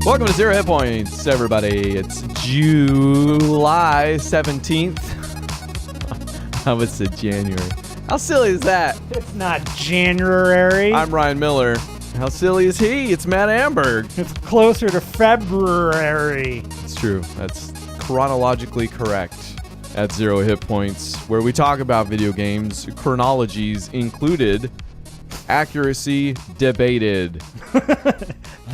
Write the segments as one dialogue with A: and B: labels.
A: Welcome to Zero Hit Points, everybody. It's July 17th. How it's January. How silly is that?
B: It's not January.
A: I'm Ryan Miller. How silly is he? It's Matt Amberg.
B: It's closer to February.
A: It's true. That's chronologically correct at Zero Hit Points, where we talk about video games, chronologies included, accuracy debated.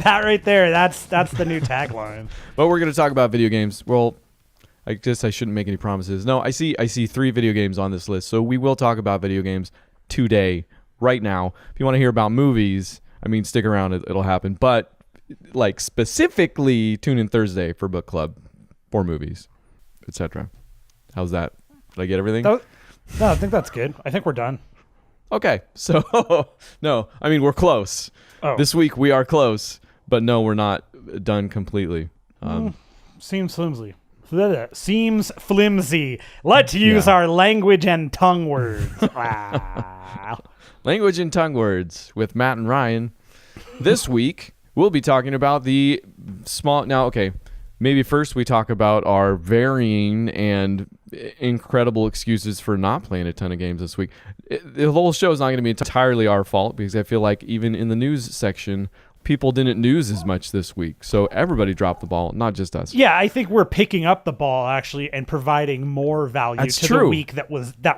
B: That right there, that's the new tagline.
A: But we're going to talk about video games. Well, I guess I shouldn't make any promises. No, I see 3 video games on this list, so we will talk about video games today, right now. If you want to hear about movies, I mean, stick around, it'll happen. But like specifically, tune in Thursday for book club, for movies, etc. How's that? Did I get everything?
B: No, I think that's good. I think we're done.
A: Okay, so no, I mean, we're close.
B: Oh.
A: This week we are close, but no, we're not done completely.
B: Seems flimsy. Seems flimsy. Let's use our language and tongue words. Wow.
A: Language and tongue words with Matt and Ryan. This week we'll be talking about the small. Now, okay, maybe first we talk about our varying and incredible excuses for not playing a ton of games this week. The whole show is not going to be entirely our fault, because I feel like even in the news section, people didn't news as much this week. So everybody dropped the ball, not just us.
B: Yeah, I think we're picking up the ball actually and providing more value to the week that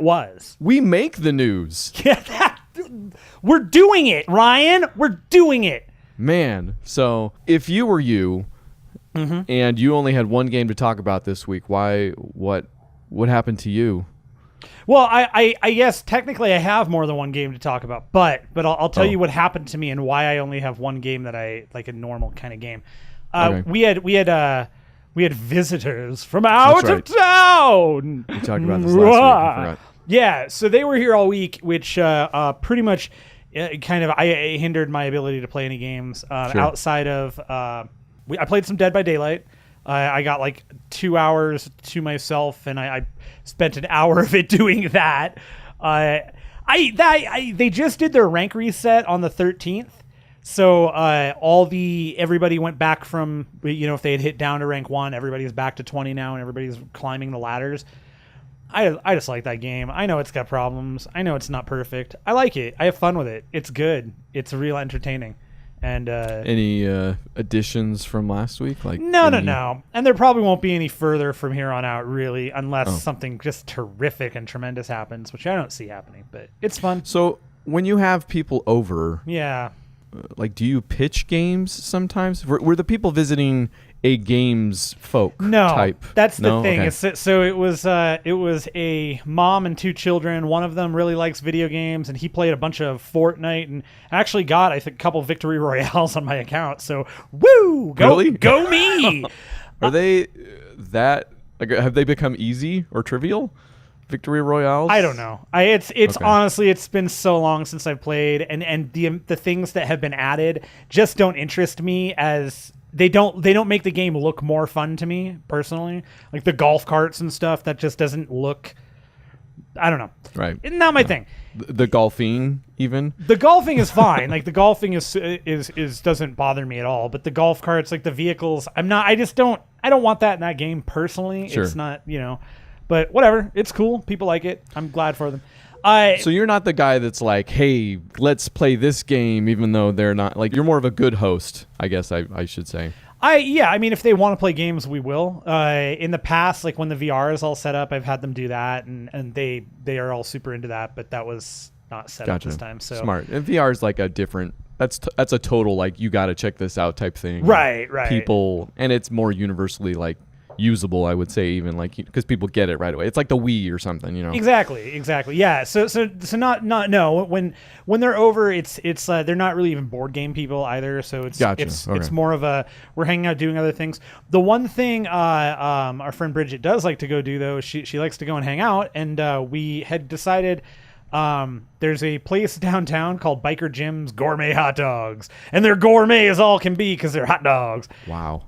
B: was.
A: We make the news.
B: Yeah, we're doing it, Ryan. We're doing it.
A: Man, so if you were you, and you only had one game to talk about this week, what happened to you?
B: Well, I guess technically I have more than one game to talk about, but I'll tell you what happened to me and why I only have one game that I like, a normal kind of game.
A: Okay.
B: We had visitors from out of town.
A: We talked about this last week. I forgot.
B: Yeah, so they were here all week, which pretty much kind of I hindered my ability to play any games outside of. I played some Dead by Daylight. I got like 2 hours to myself, and I spent an hour of it doing that. They just did their rank reset on the 13th, so everybody went back from, if they had hit down to rank 1, everybody's back to 20 now, and everybody's climbing the ladders. I just like that game. I know it's got problems. I know it's not perfect. I like it. I have fun with it. It's good. It's real entertaining. And
A: any additions from last week?
B: No. And there probably won't be any further from here on out, really, unless something just terrific and tremendous happens, which I don't see happening. But it's fun.
A: So when you have people over, do you pitch games sometimes? Were the people visiting a games folk type?
B: That's the thing. Okay. So it was a mom and 2 children. One of them really likes video games, and he played a bunch of Fortnite and actually got, I think, a couple victory royales on my account. So woo, go me!
A: Are they that? Have they become easy or trivial? Victory royales?
B: I don't know. Honestly, it's been so long since I've played, and the things that have been added just don't interest me as. They don't make the game look more fun to me personally. Like the golf carts and stuff, that just doesn't look. I don't know.
A: Right.
B: Not my thing.
A: The golfing, even. The
B: golfing is fine. Like the golfing is doesn't bother me at all. But the golf carts, like the vehicles, I don't want that in that game personally. Sure. It's not, but whatever. It's cool. People like it. I'm glad for them.
A: So you're not the guy that's like, hey, let's play this game, even though they're not. Like, you're more of a good host, I guess I should say.
B: I mean, if they want to play games, we will. In the past, like when the VR is all set up, I've had them do that, and they are all super into that, but that was not set up this time. So
A: smart. And VR is like a different. That's a total, like, you got to check this out type thing.
B: Right.
A: People, and it's more universally like usable, I would say, even like, because people get it right away. It's like the Wii or something,
B: Exactly. Yeah. So not no. When they're over, it's they're not really even board game people either. So it's more of a, we're hanging out doing other things. The one thing our friend Bridget does like to go do though, she likes to go and hang out, and we had decided. There's a place downtown called Biker Jim's Gourmet Hot Dogs, and they're gourmet as all can be because they're hot dogs.
A: Wow.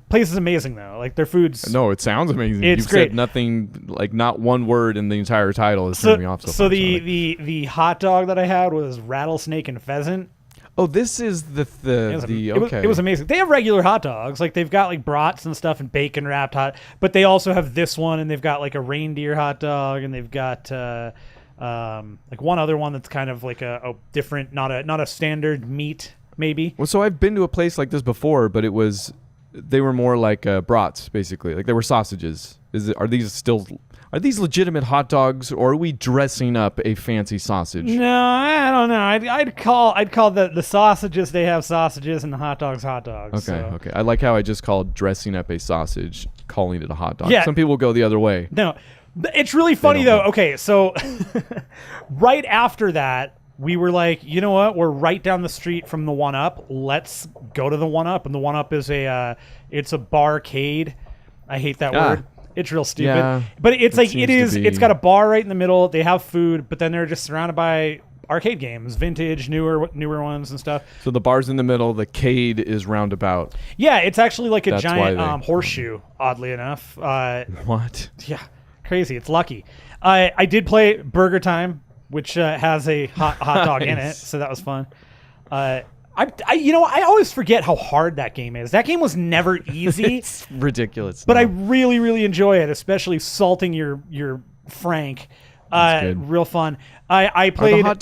B: Place is amazing though. Like their food's.
A: No, it sounds amazing.
B: You've
A: said nothing, like not one word in the entire title is turning me off.
B: So the hot dog that I had was rattlesnake and pheasant.
A: Oh, this is
B: it was amazing. They have regular hot dogs, like they've got like brats and stuff and bacon wrapped hot, but they also have this one, and they've got like a reindeer hot dog, and they've got like one other one that's kind of like a different, not a standard meat maybe.
A: Well, so I've been to a place like this before, but they were more like brats basically, like they were sausages. Are these legitimate hot dogs, or are we dressing up a fancy sausage?
B: No, I don't know. I'd call the sausages, they have sausages, and the hot dogs hot dogs.
A: Okay. I like how I just called dressing up a sausage, calling it a hot dog.
B: Yeah.
A: Some people go the other way.
B: No, it's really funny though. Okay, so right after that, we were like, you know what? We're right down the street from the 1UP. Let's go to the 1UP, and the 1UP is it's a barcade. I hate that word. It's real stupid. Yeah, but it's got a bar right in the middle. They have food, but then they're just surrounded by arcade games, vintage, newer ones and stuff.
A: So the bar's in the middle, the cade is roundabout.
B: Yeah, it's actually like a giant horseshoe, oddly enough.
A: What?
B: Yeah, crazy. It's lucky. I did play Burgertime, which has a hot dog in it, so that was fun. I always forget how hard that game is. That game was never easy.
A: It's ridiculous.
B: But I really, really enjoy it, especially salting your Frank. Real fun. I played
A: the hot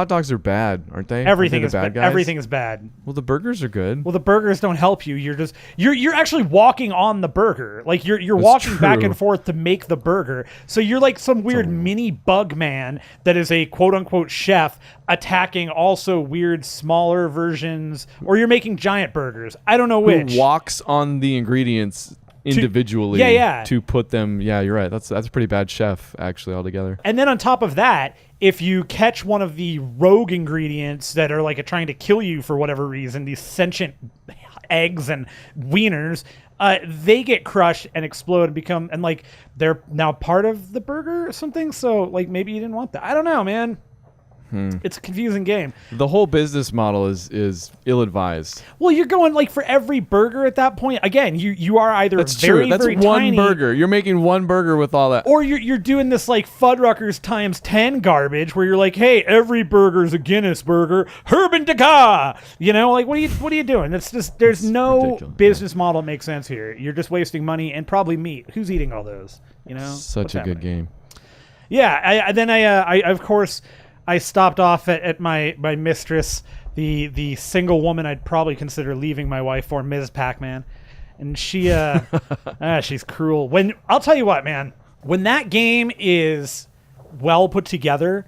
A: dogs are bad, aren't they?
B: Everything is bad. Everything is bad.
A: Well, the burgers are good.
B: Well, the burgers don't help you. You're actually walking on the burger. Like you're walking back and forth to make the burger. So you're like some weird mini bug man that is a quote unquote chef attacking also weird smaller versions, or you're making giant burgers. I don't know which.
A: Who walks on the ingredients individually to put them. Yeah, you're right. That's a pretty bad chef actually altogether.
B: And then on top of that, if you catch one of the rogue ingredients that are like trying to kill you for whatever reason, these sentient eggs and Weiners, they get crushed and explode and like they're now part of the burger or something. So like maybe you didn't want that. I don't know, man. It's a confusing game.
A: The whole business model is ill-advised.
B: Well, you're going like for every burger at that point. Again, you are either
A: That's true. That's
B: very
A: one
B: tiny,
A: burger. You're making one burger with all that.
B: Or you're doing this like Fuddruckers times 10 garbage where you're like, hey, every burger's a Guinness burger. Herb Dakar. You know, like what are you doing? It's just there's no business model that makes sense here. You're just wasting money and probably meat. Who's eating all those? You know,
A: such a good game.
B: Yeah. I of course. I stopped off at my mistress, the single woman I'd probably consider leaving my wife for, Ms. Pac-Man, and she she's cruel. I'll tell you what, man, when that game is well put together,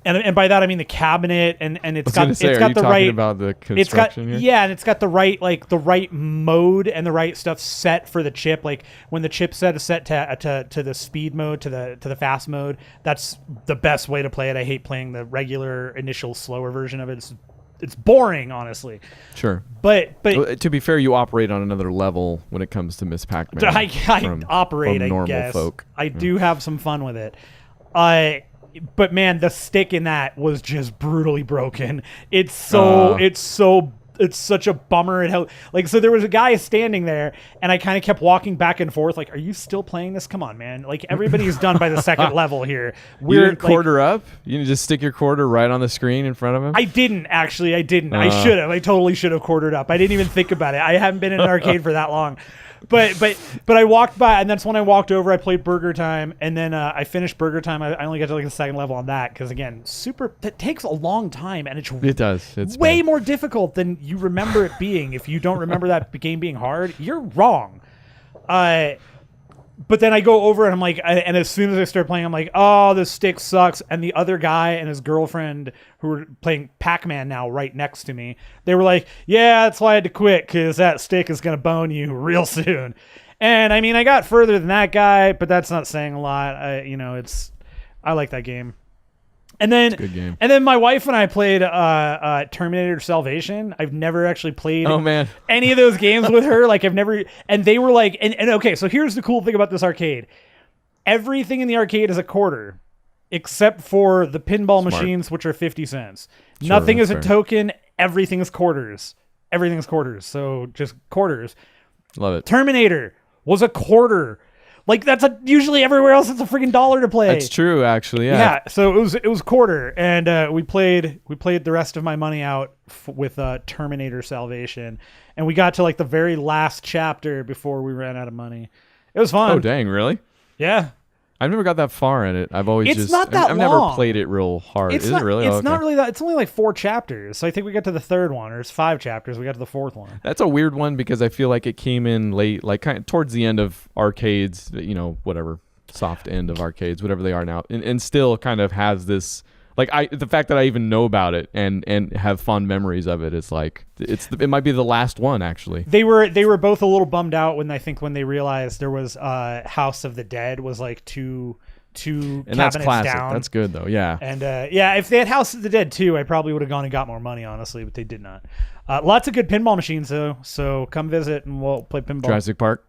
B: and by that I mean the cabinet and it's got the right
A: about the construction here?
B: Yeah, and it's got the right mode and the right stuff set for the chip. Like when the chip set is set to the speed mode, to the fast mode, that's the best way to play it. I hate playing the regular initial slower version of it. It's boring, honestly.
A: Sure.
B: But
A: to be fair, you operate on another level when it comes to Miss Pac-Man.
B: I guess.
A: Folk.
B: I do have some fun with it. But man, the stick in that was just brutally broken. It's such a bummer. So there was a guy standing there, and I kind of kept walking back and forth. Like, are you still playing this? Come on, man! Like everybody's done by the second level here.
A: You didn't quarter up? You didn't just stick your quarter right on the screen in front of him?
B: I didn't actually. I didn't. I should have. I totally should have quartered up. I didn't even think about it. I haven't been in an arcade for that long. But I walked by, and that's when I walked over. I played Burgertime, and then I finished Burgertime. I only got to like the second level on that because again, that takes a long time, and it does. It's way more difficult than you remember it being. If you don't remember that game being hard, you're wrong. But then I go over and I'm like, and as soon as I start playing, I'm like, oh, this stick sucks. And the other guy and his girlfriend who were playing Pac-Man now right next to me, they were like, yeah, that's why I had to quit because that stick is going to bone you real soon. And I mean, I got further than that guy, but that's not saying a lot. I like that game. And then,
A: good game.
B: And then my wife and I played Terminator Salvation. I've never actually played any of those games with her. Like I've never, and they were like, and okay, so here's the cool thing about this arcade. Everything in the arcade is a quarter, except for the pinball machines, which are 50 cents. Sure, nothing is a token. Everything is quarters. Everything is quarters. So just quarters.
A: Love it.
B: Terminator was a quarter. Like that's usually everywhere else it's a freaking $1 to play.
A: That's true, actually. Yeah.
B: Yeah. So it was quarter, and we played the rest of my money out with Terminator Salvation, and we got to like the very last chapter before we ran out of money. It was fun.
A: Oh dang, really?
B: Yeah.
A: I've never got that far in it. I've
B: It's not that
A: I've
B: long.
A: never played it real hard.
B: It's
A: Is
B: not,
A: it really?
B: It's not really that. It's only like 4 chapters. So I think we got to the third one, or it's 5 chapters. We got to the 4th one.
A: That's a weird one because I feel like it came in late, like kind of towards the end of arcades, whatever, soft end of arcades, whatever they are now, and still kind of has this, like the fact that I even know about it and have fond memories of it is like it might be the last one actually.
B: They were both a little bummed out when they realized there was House of the Dead was like two
A: and
B: cabinets
A: that's classic.
B: down.
A: That's good though. Yeah.
B: And if they had House of the Dead too, I probably would have gone and got more money, honestly, but they did not. Lots of good pinball machines though, so come visit and we'll play pinball.
A: Jurassic Park.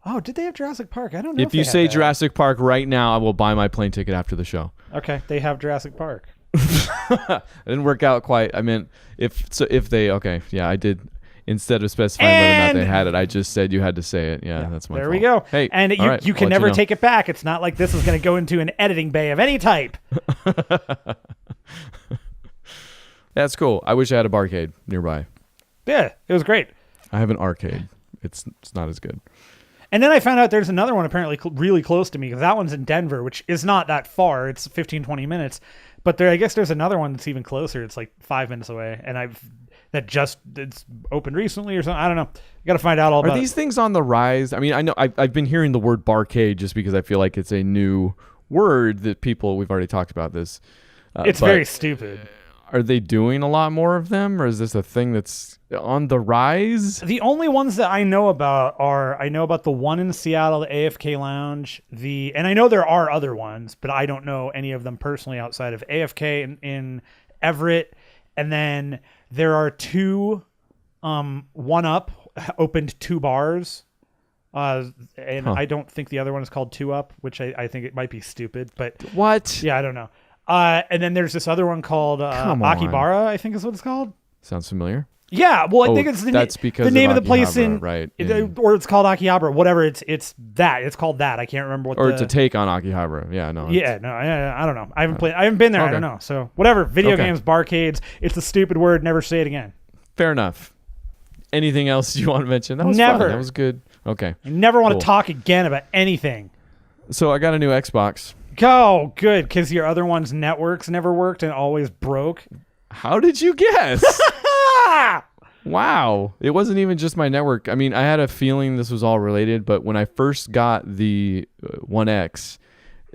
B: Oh, did they have Jurassic Park? I don't know.
A: If you say Jurassic Park right now, I will buy my plane ticket after the show.
B: Okay, they have Jurassic Park.
A: It didn't work out quite. I meant if they okay, yeah, I did. Instead of specifying whether or not they had it, I just said you had to say it. Yeah, that's my fault.
B: There we go.
A: Hey,
B: and you can never take it back. It's not like this is going to go into an editing bay of any type.
A: That's cool. I wish I had a barcade nearby.
B: Yeah, it was great.
A: I have an arcade. It's not as good.
B: And then I found out there's another one apparently really close to me, because that one's in Denver, which is not that far. It's 15, 20 minutes. But I guess there's another one that's even closer. It's like 5 minutes away. And it's opened recently or something. I don't know. You got to find out all about it.
A: Are these things on the rise? I mean, I know I've been hearing the word barcade just because I feel like it's a new word that we've already talked about this.
B: It's very stupid.
A: Are they doing a lot more of them, or is this a thing that's on the rise?
B: The only ones that I know about the one in Seattle, the AFK Lounge, and I know there are other ones, but I don't know any of them personally outside of AFK in Everett. And then there are 2, One Up opened 2 bars. I don't think the other one is called 2 Up, which I think it might be stupid, but
A: what?
B: Yeah, I don't know. And then there's this other one called Akibara, I think is what it's called.
A: Sounds familiar.
B: Yeah, well, I think it's the name of the place
A: right?
B: Or it's called Akihabara, whatever. It's that. It's called that. I can't remember what.
A: Or it's a take on Akihabara. Yeah, no.
B: Yeah, no, I don't know. I haven't been there. Okay. I don't know. So whatever. Video games, barcades. It's a stupid word. Never say it again.
A: Fair enough. Anything else you want to mention? That was
B: never.
A: Fun. That was good. Okay.
B: I never want to talk again about anything.
A: So I got a new Xbox.
B: Oh, good, because your other one's networks never worked and always broke.
A: How did you guess? Wow. It wasn't even just my network. I mean, I had a feeling this was all related, but when I first got the One X,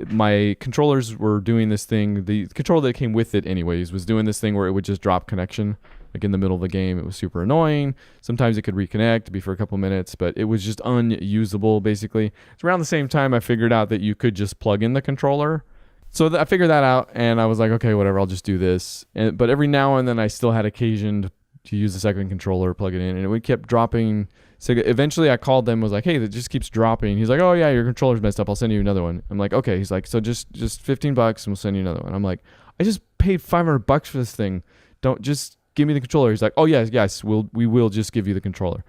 A: my controllers were doing this thing. The controller that came with it anyways was doing this thing where it would just drop connection. Like in the middle of the game, it was super annoying. Sometimes it could reconnect, to be for a couple minutes, but it was just unusable, basically. It's around the same time I figured out that you could just plug in the controller. So I figured that out, and I was like, okay, whatever, I'll just do this. But every now and then I still had occasion to use the second controller, plug it in, and it kept dropping. So eventually I called them, was like, hey, it just keeps dropping. He's like, oh yeah, your controller's messed up, I'll send you another one. I'm like, okay. He's like, so just $15 and we'll send you another one. I'm like, I just paid $500 for this thing. Don't just give me the controller. He's like, oh yes, we will just give you the controller.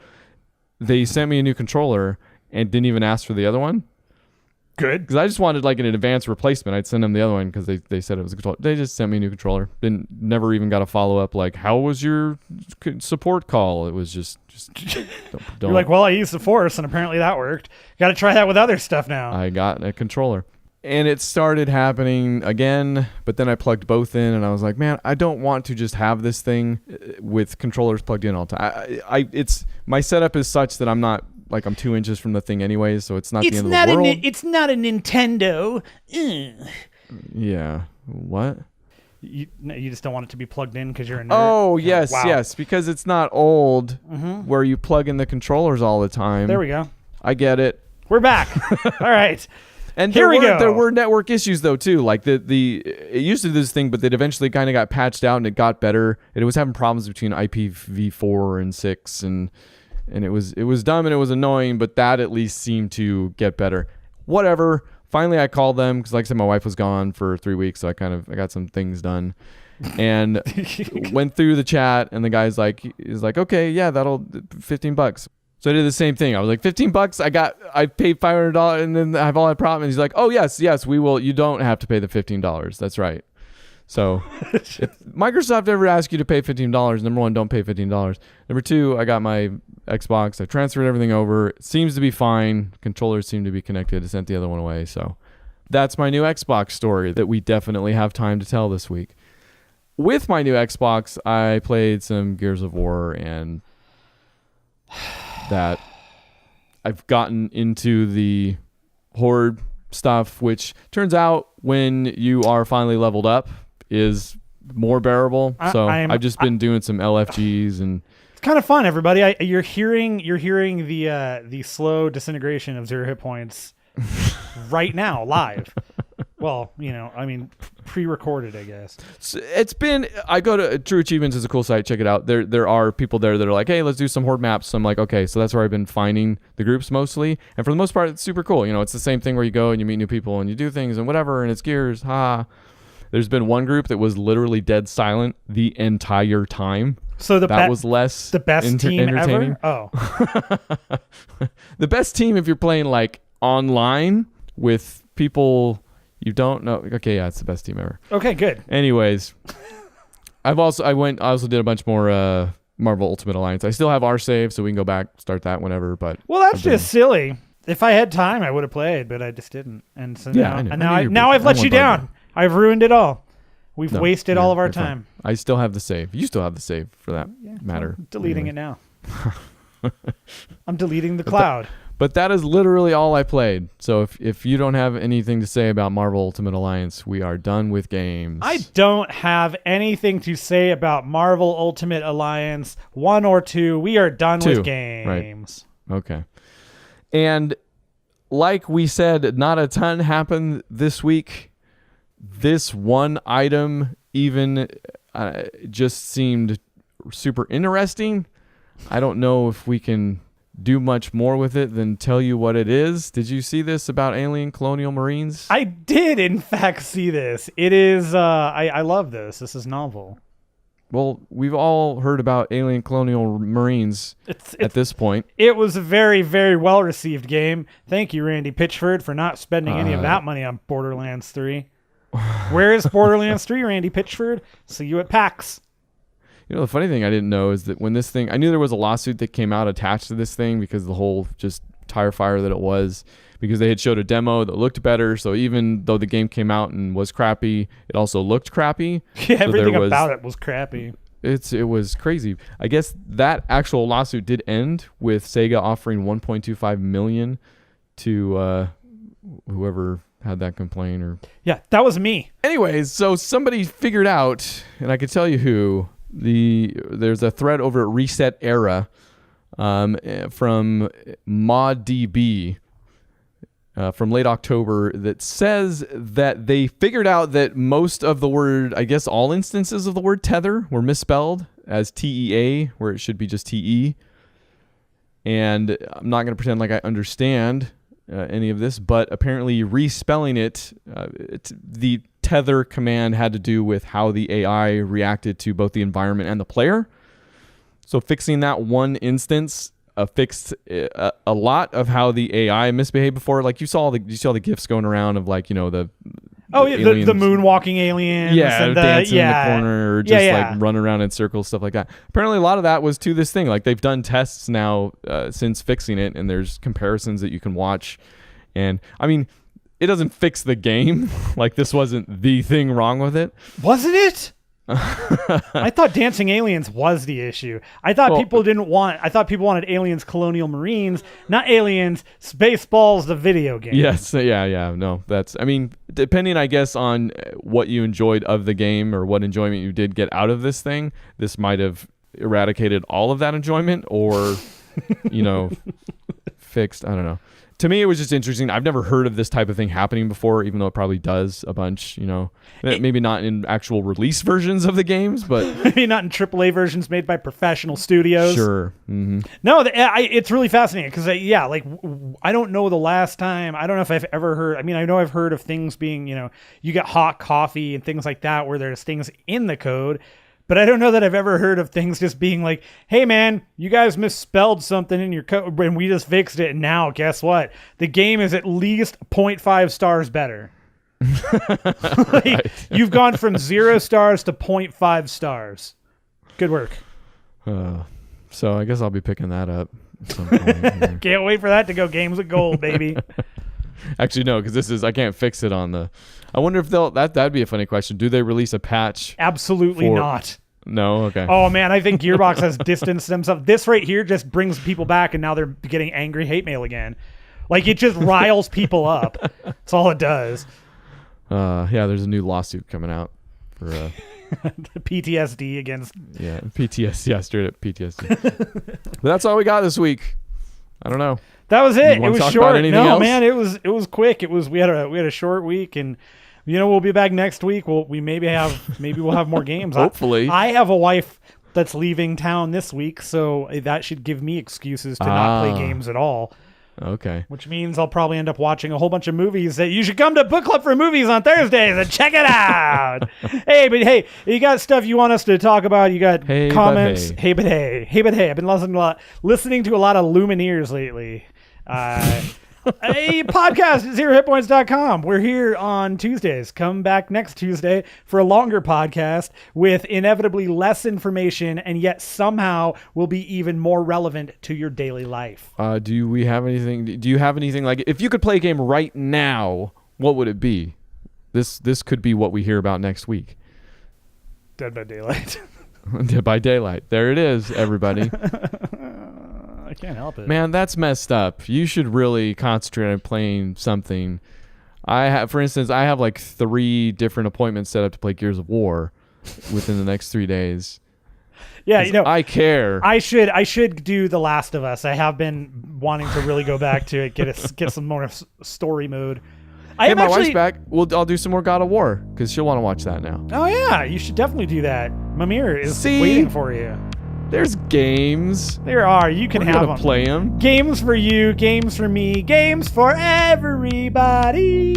A: They sent me a new controller and didn't even ask for the other one.
B: Good.
A: Because I just wanted like an advanced replacement. I'd send them the other one because they said it was a controller. They just sent me a new controller. Never even got a follow-up like, how was your support call? It was just don't.
B: You're like, well, I used the Force and apparently that worked. Got to try that with other stuff now.
A: I got a controller. And it started happening again, but then I plugged both in, and I was like, man, I don't want to just have this thing with controllers plugged in all the time. It's my setup is such that I'm not, like, I'm 2 inches from the thing anyways, so it's not the end of the world.
B: It's not a Nintendo.
A: Yeah. What?
B: You just don't want it to be plugged in because you're a nerd?
A: Oh, yes, wow. Yes, because it's not old where you plug in the controllers all the time.
B: There we go.
A: I get it.
B: We're back. All right.
A: And there were network issues though too. Like it used to do this thing, but it eventually kind of got patched out and it got better. And it was having problems between IPv4 and 6, and it was dumb and it was annoying. But that at least seemed to get better. Whatever. Finally, I called them because, like I said, my wife was gone for 3 weeks, so I got some things done, and went through the chat. And the guy's like, okay, yeah, that'll $15. So I did the same thing. I was like, $15. I paid $500 and then I have all that problem. And he's like, oh, yes, we will. You don't have to pay the $15. That's right. So if Microsoft ever asks you to pay $15, number one, don't pay $15. Number two, I got my Xbox. I transferred everything over. It seems to be fine. Controllers seem to be connected. I sent the other one away. So that's my new Xbox story that we definitely have time to tell this week. With my new Xbox, I played some Gears of War and that I've gotten into the Horde stuff, which turns out when you are finally leveled up is more bearable. I've just been doing some LFGs and
B: it's kind of fun, everybody. You're hearing the slow disintegration of 0 hit points right now, live. Well, pre-recorded, I guess.
A: So I go to True Achievements is a cool site. Check it out. There are people there that are like, hey, let's do some Horde maps. So I'm like, okay, so that's where I've been finding the groups mostly. And for the most part, it's super cool. It's the same thing where you go and you meet new people and you do things and whatever, and it's Gears. There's been one group that was literally dead silent the entire time.
B: So
A: was less
B: the best team
A: entertaining.
B: Ever? Oh.
A: The best team if you're playing like online with people you don't know. Okay, yeah, it's the best team ever.
B: Okay, good.
A: Anyways, I also did a bunch more Marvel Ultimate Alliance. I still have our save, so we can go back, start that whenever. But
B: that's just silly. If I had time, I would have played, but I just didn't. And so now I've let you down. I've ruined it all. We've wasted all of our time.
A: I still have the save. You still have the save for that matter.
B: I'm deleting it now. I'm deleting the cloud.
A: But that is literally all I played. So if you don't have anything to say about Marvel Ultimate Alliance, we are done with games.
B: I don't have anything to say about Marvel Ultimate Alliance 1 or 2. We are done with games.
A: Right. Okay. And like we said, not a ton happened this week. This one item even just seemed super interesting. I don't know if we can do much more with it than tell you what it is. Did you see this about Alien Colonial Marines?
B: I did, in fact, see this. It is, I love this. This is novel.
A: Well, we've all heard about Alien Colonial Marines at this point.
B: It was a very, very well-received game. Thank you, Randy Pitchford, for not spending any of that money on Borderlands 3. Where is Borderlands 3, Randy Pitchford? See you at PAX.
A: The funny thing I didn't know is that when this thing, I knew there was a lawsuit that came out attached to this thing because the whole just tire fire that it was, because they had showed a demo that looked better. So even though the game came out and was crappy, it also looked crappy.
B: Yeah, so everything about it was crappy.
A: It was crazy. I guess that actual lawsuit did end with Sega offering $1.25 million to whoever had that complaint. Or
B: yeah, that was me.
A: Anyways, so somebody figured out, and I could tell you who. There's a thread over at Reset Era from ModDB from late October that says that they figured out that most of the word, I guess all instances of the word tether were misspelled as TEA where it should be just TE. And I'm not going to pretend like I understand any of this, but apparently respelling it, the tether command had to do with how the AI reacted to both the environment and the player. So fixing that one instance fixed a lot of how the AI misbehaved before. Like you saw the GIFs going around of like, the
B: moonwalking aliens.
A: Yeah, dancing in the corner or just like running around in circles, stuff like that. Apparently a lot of that was to this thing. Like they've done tests now since fixing it, and there's comparisons that you can watch. And I mean, it doesn't fix the game. Like this wasn't the thing wrong with it.
B: Wasn't it? I thought dancing aliens was the issue. I thought people wanted Aliens Colonial Marines, not Aliens Spaceballs, the video game.
A: Yes, yeah. No, depending, I guess, on what you enjoyed of the game or what enjoyment you did get out of this thing, this might have eradicated all of that enjoyment or, fixed. I don't know. To me, it was just interesting. I've never heard of this type of thing happening before, even though it probably does a bunch, maybe not in actual release versions of the games, but
B: maybe not in AAA versions made by professional studios.
A: Sure. Mm-hmm.
B: No, it's really fascinating because, I don't know the last time. I don't know if I've ever heard. I mean, I know I've heard of things being, you get hot coffee and things like that where there's things in the code. But I don't know that I've ever heard of things just being like, hey man, you guys misspelled something in your code and we just fixed it. And now guess what? The game is at least 0.5 stars better. Like, right. You've gone from 0 stars to 0.5 stars. Good work.
A: So I guess I'll be picking that up at some point.
B: Can't wait for that to go games with gold, baby.
A: Actually, no, because I can't fix it on the. I wonder if that'd be a funny question. Do they release a patch?
B: Absolutely not.
A: No, okay.
B: Oh man, I think Gearbox has distanced themselves. This right here just brings people back, and now they're getting angry hate mail again. Like it just riles people up. That's all it does.
A: Yeah, there's a new lawsuit coming out for
B: PTSD against.
A: Yeah, PTSD. Yeah, straight up PTSD. But that's all we got this week. I don't know.
B: That was it. It was short. No,
A: else?
B: Man, it was quick. We had a short week, and we'll be back next week. We'll have more games.
A: Hopefully,
B: I have a wife that's leaving town this week, so that should give me excuses to not play games at all.
A: Okay.
B: Which means I'll probably end up watching a whole bunch of movies that you should come to Book Club for Movies on Thursdays and check it out. Hey, you got stuff you want us to talk about? You got comments? Hey, but hey. I've been listening to a lot of Lumineers lately. A podcast at 0HITPOINTS.com. We're here on Tuesdays. Come back next Tuesday for a longer podcast with inevitably less information and yet somehow will be even more relevant to your daily life.
A: Do you have anything like, if you could play a game right now, what would it be? This could be what we hear about next week.
B: Dead by Daylight.
A: Dead by Daylight. There it is, everybody.
B: I can't help it.
A: Man, that's messed up. You should really concentrate on playing something. For instance, I have like 3 different appointments set up to play Gears of War within the next 3 days.
B: Yeah,
A: I care.
B: I should do The Last of Us. I have been wanting to really go back to it, get some more story mode.
A: My wife's back. I'll do some more God of War because she'll want to watch that now.
B: Oh yeah, you should definitely do that. Mimir is waiting for you.
A: There's games.
B: There are. You can have them.
A: Play them.
B: Games for you, games for me, games for everybody.